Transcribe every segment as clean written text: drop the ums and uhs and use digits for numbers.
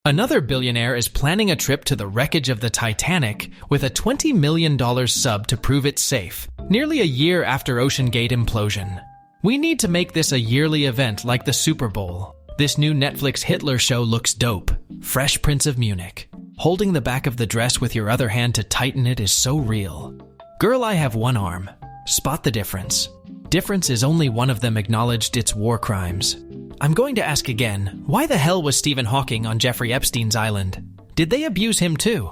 Another billionaire is planning a trip to the wreckage of the Titanic with a $20 million sub to prove it's safe, nearly a year after OceanGate implosion. We need to make this a yearly event like the Super Bowl. This new Netflix Hitler show looks dope. Fresh Prince of Munich. Holding the back of the dress with your other hand to tighten it is so real. Girl, I have one arm. Spot the difference. Difference is only one of them acknowledged its war crimes. I'm going to ask again, why the hell was Stephen Hawking on Jeffrey Epstein's island? Did they abuse him too?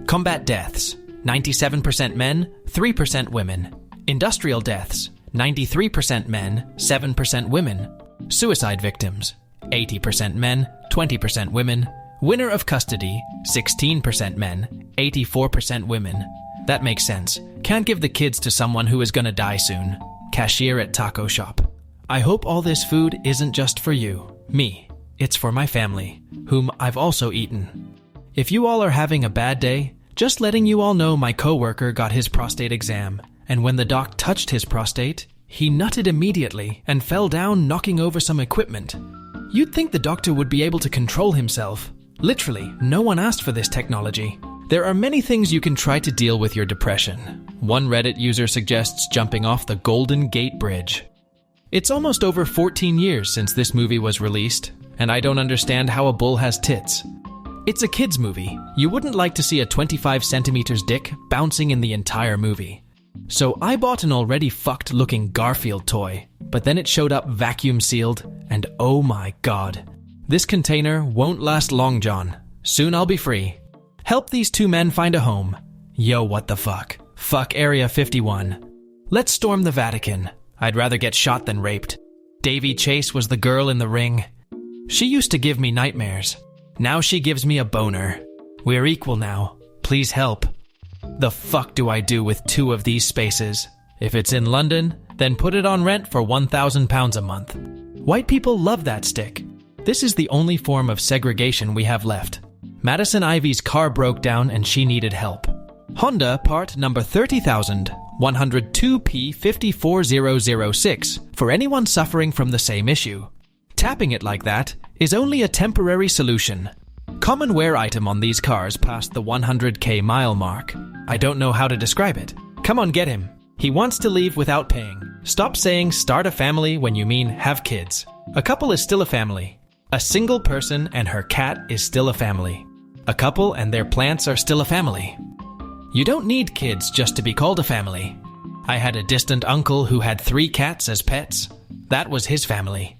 Combat deaths. 97% men, 3% women. Industrial deaths. 93% men, 7% women. Suicide victims. 80% men, 20% women. Winner of custody, 16% men, 84% women. That makes sense. Can't give the kids to someone who is gonna die soon. Cashier at taco shop. I hope all this food isn't just for you, me. It's for my family, whom I've also eaten. If you all are having a bad day, just letting you all know my coworker got his prostate exam, and when the doc touched his prostate, he nutted immediately and fell down, knocking over some equipment. You'd think the doctor would be able to control himself. Literally, no one asked for this technology. There are many things you can try to deal with your depression. One Reddit user suggests jumping off the Golden Gate Bridge. It's almost over 14 years since this movie was released, and I don't understand how a bull has tits. It's a kid's movie. You wouldn't like to see a 25 centimeters dick bouncing in the entire movie. So I bought an already fucked looking Garfield toy, but then it showed up vacuum sealed, and oh my god. This container won't last long, John. Soon I'll be free. Help these two men find a home. Yo, what the fuck? Fuck Area 51. Let's storm the Vatican. I'd rather get shot than raped. Davy Chase was the girl in the ring. She used to give me nightmares. Now she gives me a boner. We're equal now. Please help. The fuck do I do with two of these spaces? If it's in London, then put it on rent for £1,000 a month. White people love that stick. This is the only form of segregation we have left. Madison Ivy's car broke down and she needed help. Honda part number 30,102P54006 for anyone suffering from the same issue. Tapping it like that is only a temporary solution. Common wear item on these cars past the 100k mile mark. I don't know how to describe it. Come on, get him. He wants to leave without paying. Stop saying start a family when you mean have kids. A couple is still a family. A single person and her cat is still a family. A couple and their plants are still a family. You don't need kids just to be called a family. I had a distant uncle who had 3 cats as pets. That was his family.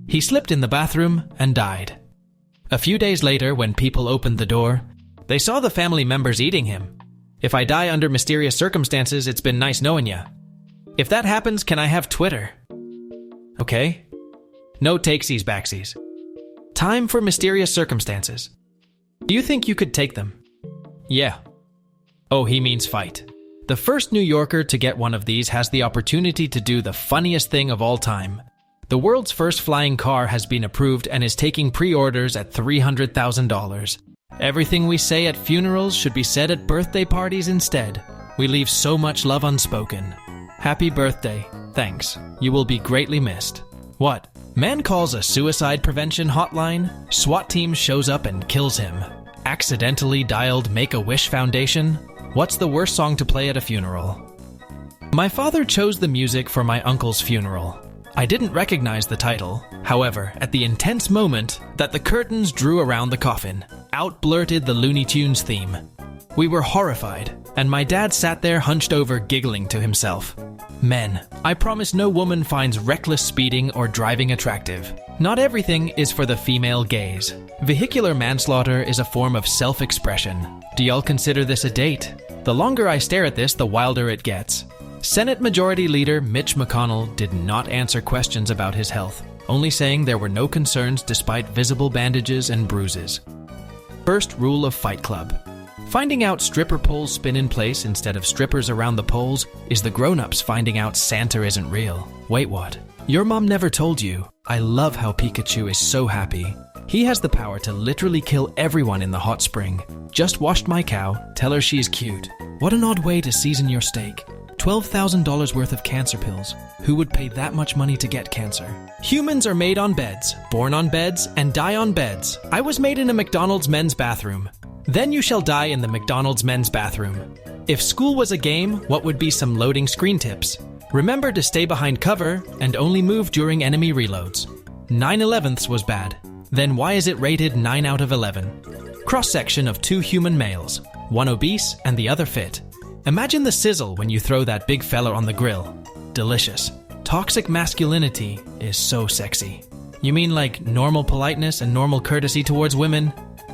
He slipped in the bathroom and died. A few days later, when people opened the door, they saw the family members eating him. If I die under mysterious circumstances, it's been nice knowing ya. If that happens, can I have Twitter? Okay. No takesies backsies. Time for mysterious circumstances. Do you think you could take them? Yeah. Oh, he means fight. The first New Yorker to get one of these has the opportunity to do the funniest thing of all time. The world's first flying car has been approved and is taking pre-orders at $300,000. Everything we say at funerals should be said at birthday parties instead. We leave so much love unspoken. Happy birthday. Thanks. You will be greatly missed. What? Man calls a suicide prevention hotline? SWAT team shows up and kills him. Accidentally dialed Make-A-Wish Foundation? What's the worst song to play at a funeral? My father chose the music for my uncle's funeral. I didn't recognize the title. However, at the intense moment that the curtains drew around the coffin, out blurted the Looney Tunes theme. We were horrified, and my dad sat there hunched over giggling to himself. Men, I promise no woman finds reckless speeding or driving attractive. Not everything is for the female gaze. Vehicular manslaughter is a form of self-expression. Do y'all consider this a date? The longer I stare at this, the wilder it gets. Senate Majority Leader Mitch McConnell did not answer questions about his health, only saying there were no concerns despite visible bandages and bruises. First rule of Fight Club. Finding out stripper poles spin in place instead of strippers around the poles is the grown-ups finding out Santa isn't real. Wait, what? Your mom never told you. I love how Pikachu is so happy. He has the power to literally kill everyone in the hot spring. Just washed my cow, tell her she's cute. What an odd way to season your steak. $12,000 worth of cancer pills. Who would pay that much money to get cancer? Humans are made on beds, born on beds, and die on beds. I was made in a McDonald's men's bathroom. Then you shall die in the McDonald's men's bathroom. If school was a game, what would be some loading screen tips? Remember to stay behind cover and only move during enemy reloads. 9/11 was bad. Then why is it rated 9 out of 11? Cross-section of 2 human males, one obese and the other fit. Imagine the sizzle when you throw that big fella on the grill. Delicious. Toxic masculinity is so sexy. You mean like normal politeness and normal courtesy towards women?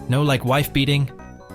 No like wife beating?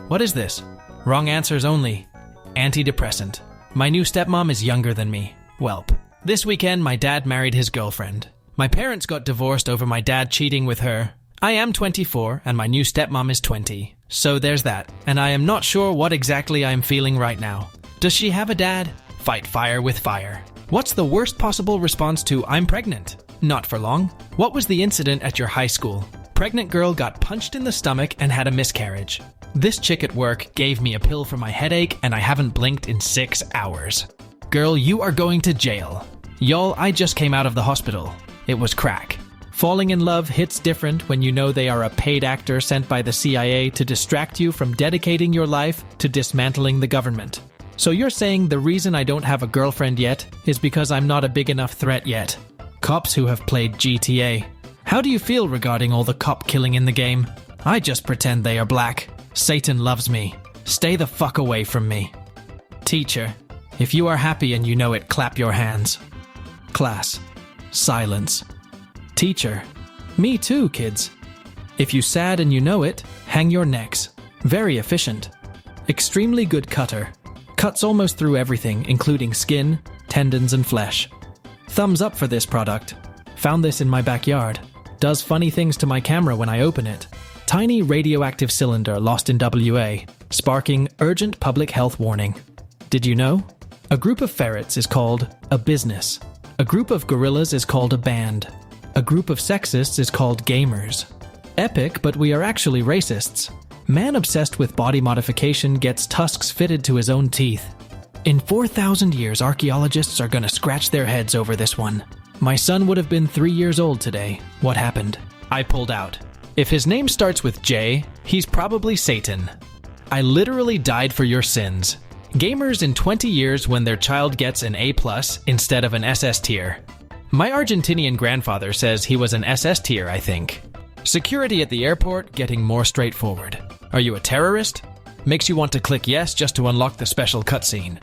What is this? Wrong answers only. Antidepressant. My new stepmom is younger than me. Welp. This weekend my dad married his girlfriend. My parents got divorced over my dad cheating with her. I am 24 and my new stepmom is 20. So there's that. And I am not sure what exactly I am feeling right now. Does she have a dad? Fight fire with fire. What's the worst possible response to I'm pregnant? Not for long. What was the incident at your high school? Pregnant girl got punched in the stomach and had a miscarriage. This chick at work gave me a pill for my headache and I haven't blinked in 6 hours. Girl, you are going to jail. Y'all, I just came out of the hospital. It was crack. Falling in love hits different when you know they are a paid actor sent by the CIA to distract you from dedicating your life to dismantling the government. So you're saying the reason I don't have a girlfriend yet is because I'm not a big enough threat yet. Cops who have played GTA. How do you feel regarding all the cop killing in the game? I just pretend they are black. Satan loves me. Stay the fuck away from me. Teacher, if you are happy and you know it, clap your hands. Class. Silence. Teacher, me too, kids. If you sad and you know it, hang your necks. Very efficient. Extremely good cutter. Cuts almost through everything, including skin, tendons, and flesh. Thumbs up for this product. Found this in my backyard. Does funny things to my camera when I open it. Tiny radioactive cylinder lost in WA, sparking urgent public health warning. Did you know? A group of ferrets is called a business. A group of gorillas is called a band. A group of sexists is called gamers. Epic, but we are actually racists. Man obsessed with body modification gets tusks fitted to his own teeth. In 4,000 years, archaeologists are gonna scratch their heads over this one. My son would have been 3 years old today. What happened? I pulled out. If his name starts with J, he's probably Satan. I literally died for your sins. Gamers in 20 years when their child gets an A+ instead of an SS tier. My Argentinian grandfather says he was an SS tier, I think. Security at the airport getting more straightforward. Are you a terrorist? Makes you want to click yes just to unlock the special cutscene.